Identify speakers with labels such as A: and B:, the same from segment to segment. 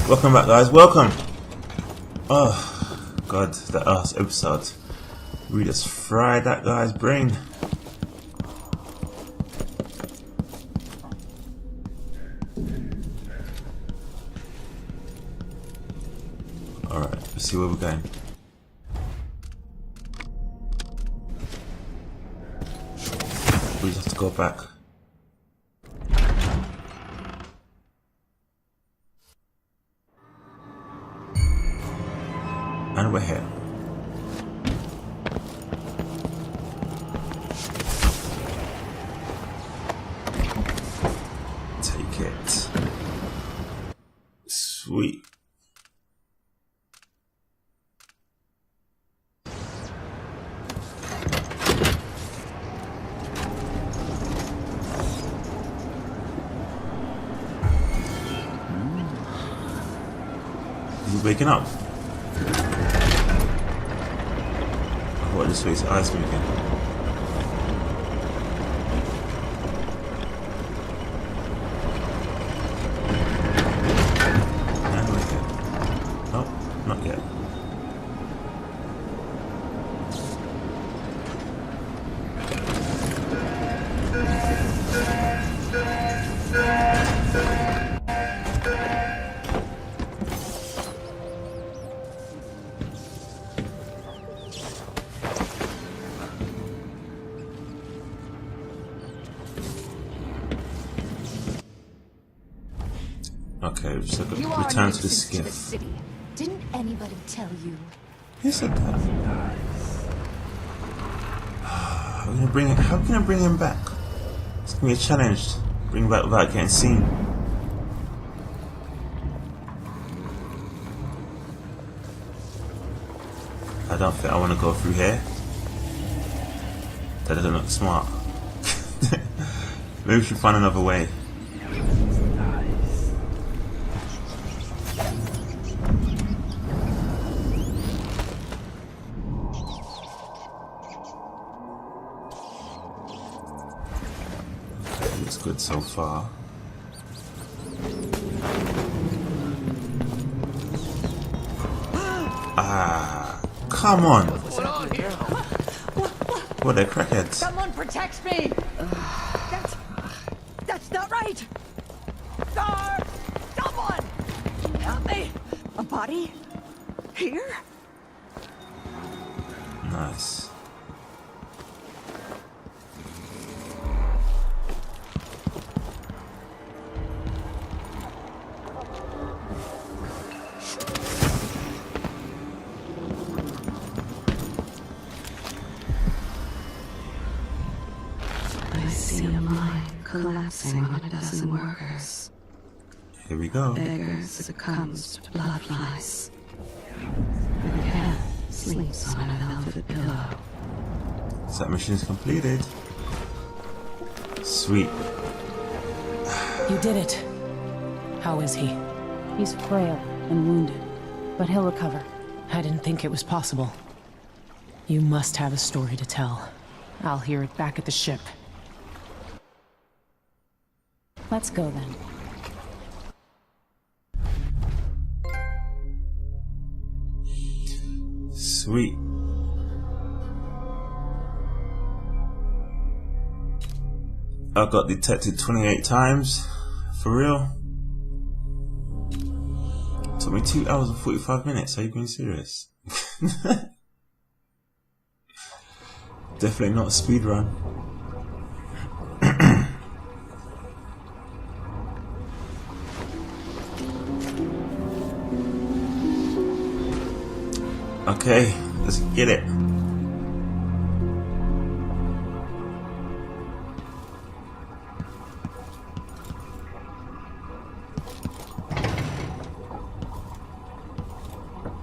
A: Welcome back, guys. Welcome. Oh god, that last episode we just fried that guy's brain. Alright, let's see where we're going. We just have to go back. And we're here. Take it. Sweet. Is he waking up? What, this way's eyes moving? And we're here. Oh, not yet. Okay, just look at return to the skiff.
B: Didn't anybody tell you?
A: Who said that? We're gonna bring it. How can I bring him back? It's gonna be a challenge. Bring him back without getting seen. I don't think I want to go through here. That doesn't look smart. Maybe we should find another way. Looks good so far. Ah, come on! What, they're crackheads.
C: Someone protect me! That's not right! Someone! Help me! A body? Here?
A: Nice.
D: Collapsing on a dozen workers.
A: Here we go.
D: Beggar succumbs to bloodflies. The cat sleeps on a velvet pillow.
A: So that mission's completed. Sweet.
E: You did it. How is he?
F: He's frail and wounded, but he'll recover.
E: I didn't think it was possible. You must have a story to tell. I'll hear it back at the ship.
F: Let's go then.
A: Sweet. I got detected 28 times. For real? Took me 2 hours and 45 minutes. Are you being serious? Definitely not a speed run. Okay, let's get it.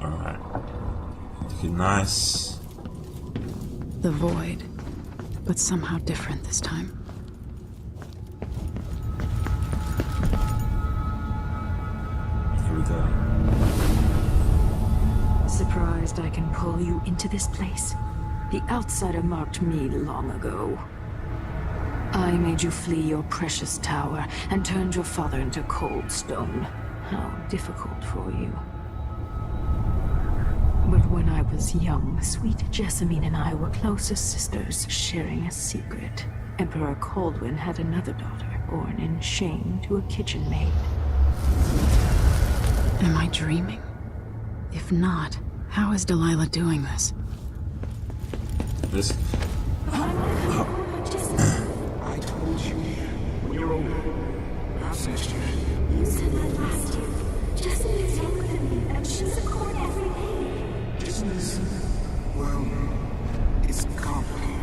A: Alright. Looking nice.
F: The void, but somehow different this time.
A: Here we go.
G: Surprised I can pull you into this place? The outsider marked me long ago. I made you flee your precious tower and turned your father into cold stone. somehow difficult for you. But when I was young, sweet Jessamine and I were close as sisters, sharing a secret. Emperor Kaldwin had another daughter, born in shame to a kitchen maid.
F: Am I dreaming? If not, how is Delilah doing this?
A: This.
H: I told you when you're older. Perhaps next year.
I: You said that last year. Jessamine is younger than me, and she's a court every day.
H: Isn't this, well, it's complicated.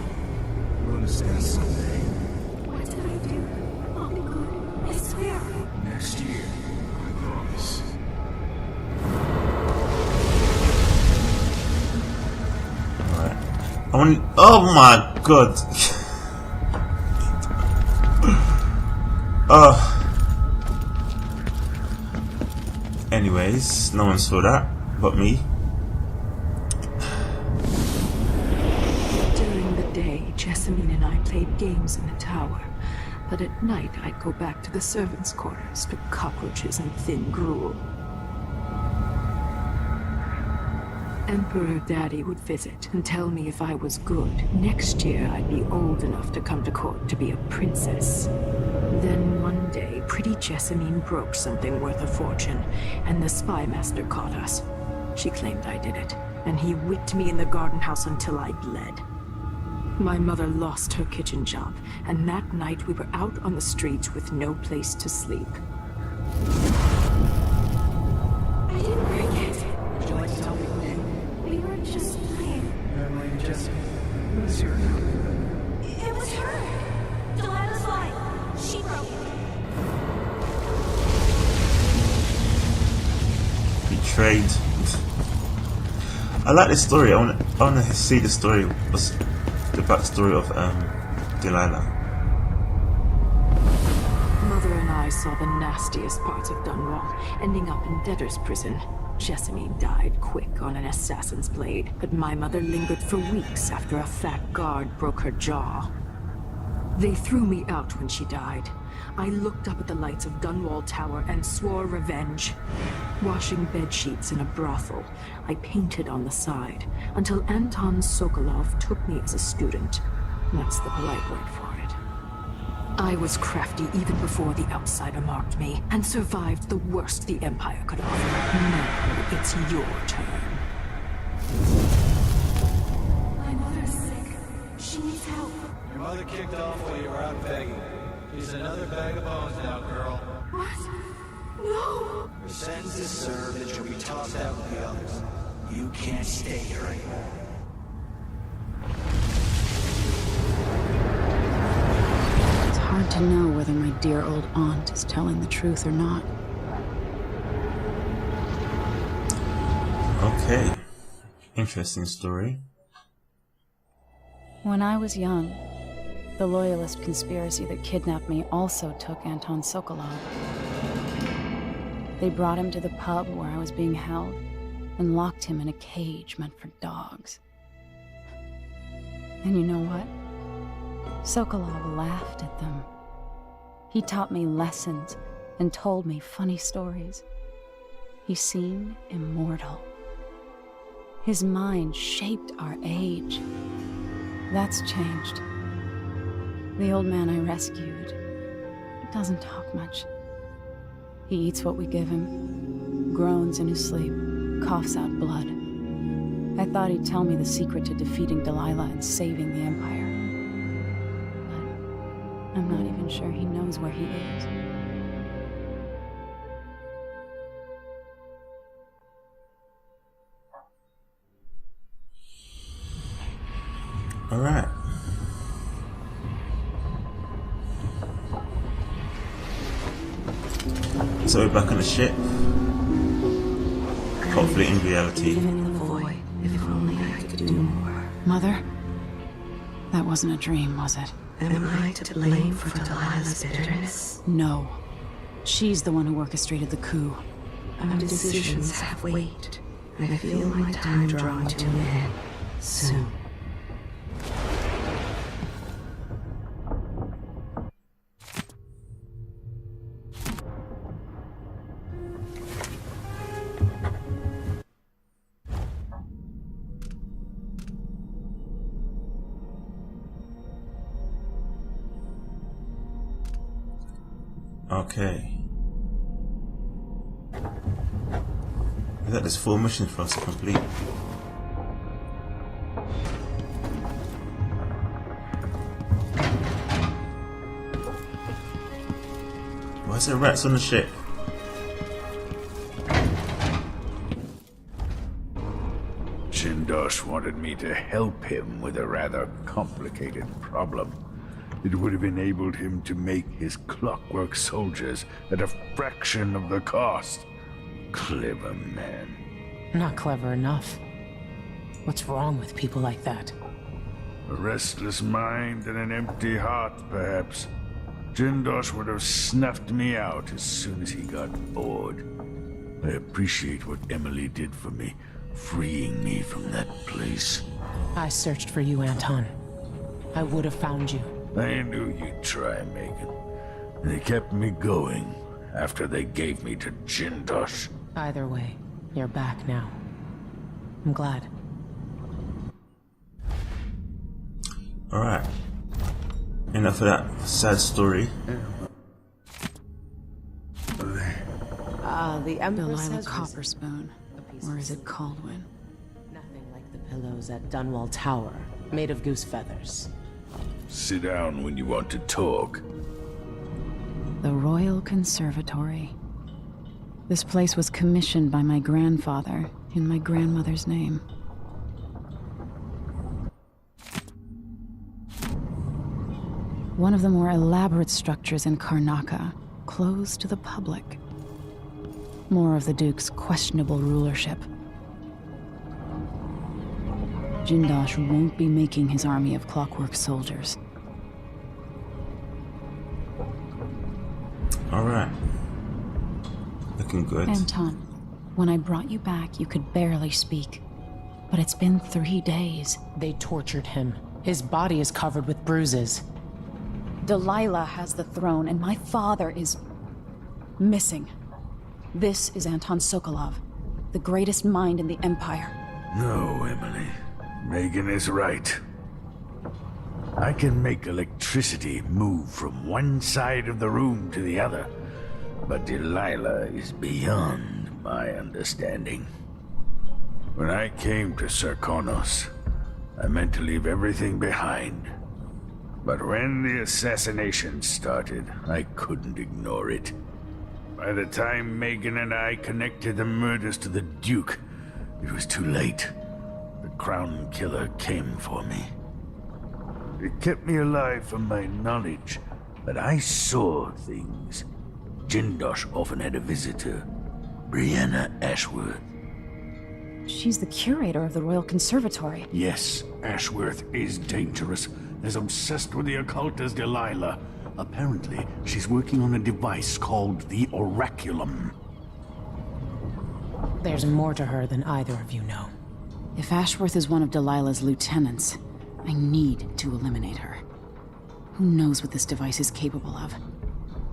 H: You'll understand someday.
I: What did I do? I'll be good. I swear.
H: Next year, I promise.
A: Alright. I want. Oh my god. Anyways, no one saw that but me.
G: During the day, Jessamine and I played games in the tower. But at night, I'd go back to the servants' quarters to cockroaches and thin gruel. Emperor Daddy would visit and tell me if I was good. Next year, I'd be old enough to come to court to be a princess. Then one day, pretty Jessamine broke something worth a fortune, and the spy master caught us. She claimed I did it, and he whipped me in the garden house until I bled. My mother lost her kitchen job, and that night we were out on the streets with no place to sleep.
I: I didn't break it.
H: Would you like to tell me who did?
I: We were just playing.
H: Emily and Jesse. Who's your name?
I: It was her. Delilah's line. She broke it.
A: Betrayed. I like this story. I want to see the story. What's the backstory of Delilah?
G: Mother and I saw the nastiest parts of Dunwall, ending up in debtor's prison. Jessamine died quick on an assassin's blade, but my mother lingered for weeks after a fat guard broke her jaw. They threw me out when she died. I looked up at the lights of Dunwall Tower and swore revenge. Washing bed sheets in a brothel, I painted on the side, until Anton Sokolov took me as a student. That's the polite word for it. I was crafty even before the outsider marked me, and survived the worst the Empire could offer. Now it's your turn.
I: My mother's sick. She needs help.
J: Your mother kicked off while you were out begging. She's another bag of bones now, girl.
I: What? No!
J: Your sentence is served and she'll be tossed out with the others. You can't stay here anymore.
F: It's hard to know whether my dear old aunt is telling the truth or not.
A: Okay. Interesting story.
K: When I was young, the Loyalist conspiracy that kidnapped me also took Anton Sokolov. They brought him to the pub where I was being held and locked him in a cage meant for dogs. And you know what? Sokolov laughed at them. He taught me lessons and told me funny stories. He seemed immortal. His mind shaped our age. That's changed. The old man I rescued doesn't talk much. He eats what we give him, groans in his sleep, coughs out blood. I thought he'd tell me the secret to defeating Delilah and saving the Empire. But I'm not even sure he knows where he is.
A: All right. So we're back on the ship. Hopefully in reality.
D: Even in the void, if only I could do more.
F: Mother? That wasn't a dream, was it?
D: Am I to blame for Delilah's bitterness?
F: No. She's the one who orchestrated the coup.
D: Our decisions have weight. I feel my time drawing to an end soon.
A: Okay. We got this 4 missions for us to complete. Why is there rats on the ship?
H: Jindosh wanted me to help him with a rather complicated problem. It would have enabled him to make his clockwork soldiers at a fraction of the cost. Clever man.
E: Not clever enough. What's wrong with people like that?
H: A restless mind and an empty heart, perhaps. Jindosh would have snuffed me out as soon as he got bored. I appreciate what Emily did for me, freeing me from that place.
E: I searched for you, Anton. I would have found you.
H: I knew you'd try, Megan. They kept me going after they gave me to Jindosh.
E: Either way, you're back now. I'm glad.
A: Alright. Enough of that sad story.
E: The Empress
F: Delilah
E: has
F: Copper Spoon. Or is it Caldwin?
E: nothing like the pillows at Dunwall Tower, made of goose feathers.
H: Sit down when you want to talk.
F: The Royal Conservatory. This place was commissioned by my grandfather in my grandmother's name. One of the more elaborate structures in Karnaca, closed to the public. More of the Duke's questionable rulership. Jindosh won't be making his army of clockwork soldiers.
A: Alright. Looking good.
F: Anton, when I brought you back, you could barely speak. But it's been 3 days.
E: They tortured him. His body is covered with bruises.
F: Delilah has the throne, and my father is missing. This is Anton Sokolov, the greatest mind in the Empire.
H: No, Emily. Megan is right. I can make electricity move from one side of the room to the other, but Delilah is beyond my understanding. When I came to Sarkonos, I meant to leave everything behind. But when the assassination started, I couldn't ignore it. By the time Megan and I connected the murders to the Duke, it was too late. The Crown Killer came for me. It kept me alive from my knowledge, but I saw things. Jindosh often had a visitor, Brianna Ashworth.
F: She's the curator of the Royal Conservatory.
H: Yes, Ashworth is dangerous, as obsessed with the occult as Delilah. Apparently, she's working on a device called the Oraculum.
E: There's more to her than either of you know.
F: If Ashworth is one of Delilah's lieutenants, I need to eliminate her. Who knows what this device is capable of,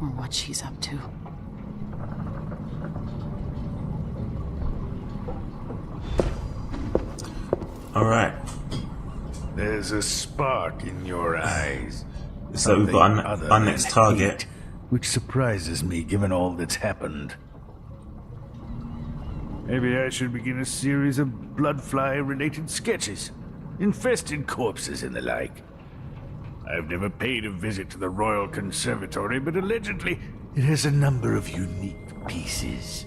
F: or what she's up to.
A: Alright.
H: There's a spark in your eyes.
A: So we've got our next target.
H: Hate, which surprises me given all that's happened. Maybe I should begin a series of bloodfly-related sketches. Infested corpses and the like. I've never paid a visit to the Royal Conservatory, but allegedly it has a number of unique pieces.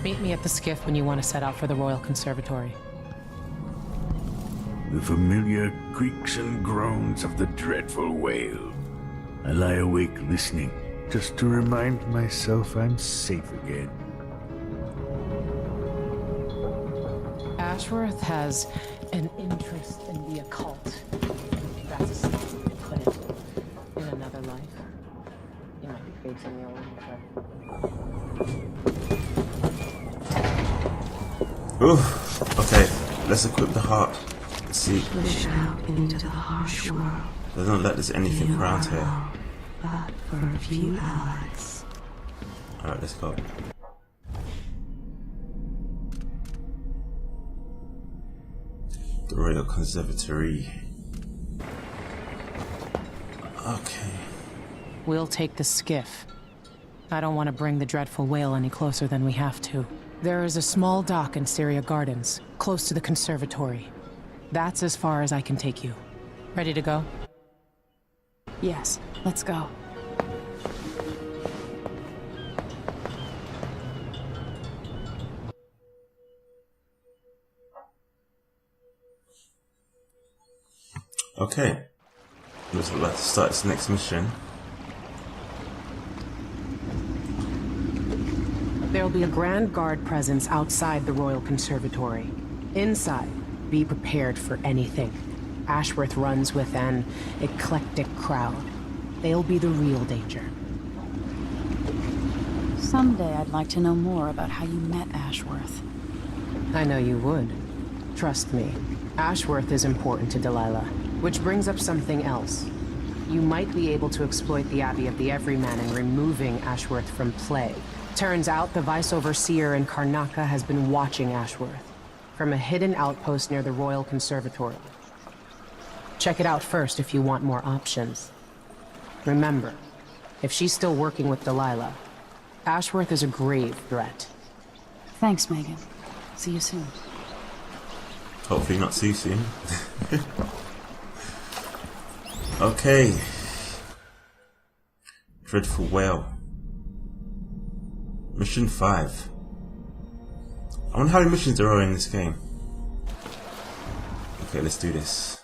E: Meet me at the skiff when you want to set out for the Royal Conservatory.
H: The familiar creaks and groans of the dreadful whale. I lie awake listening, just to remind myself I'm safe again.
E: Ashworth has an interest in the occult. That's a simple way to put it. In another life, you might be facing your own threat.
A: Oof. Okay, let's equip the heart. Let's see.
D: Push out into the harsh world.
A: They don't let there's anything around here.
D: But for a few hours.
A: Alright, let's go. The Royal Conservatory. Okay.
E: We'll take the skiff. I don't want to bring the dreadful whale any closer than we have to. There is a small dock in Syria Gardens, close to the conservatory. That's as far as I can take you. Ready to go?
F: Yes, let's go.
A: Okay. Looks like to start this next mission.
E: There'll be a Grand Guard presence outside the Royal Conservatory. Inside, be prepared for anything. Ashworth runs with an eclectic crowd. They'll be the real danger.
F: Someday I'd like to know more about how you met Ashworth.
E: I know you would. Trust me. Ashworth is important to Delilah, which brings up something else. You might be able to exploit the Abbey of the Everyman in removing Ashworth from play. Turns out the Vice Overseer in Karnaca has been watching Ashworth from a hidden outpost near the Royal Conservatory. Check it out first if you want more options. Remember, if she's still working with Delilah, Ashworth is a grave threat.
F: Thanks, Megan. See you soon.
A: Hopefully not too soon. Okay. Dreadful Whale. Mission 5. I wonder how many missions there are in this game. Okay, let's do this.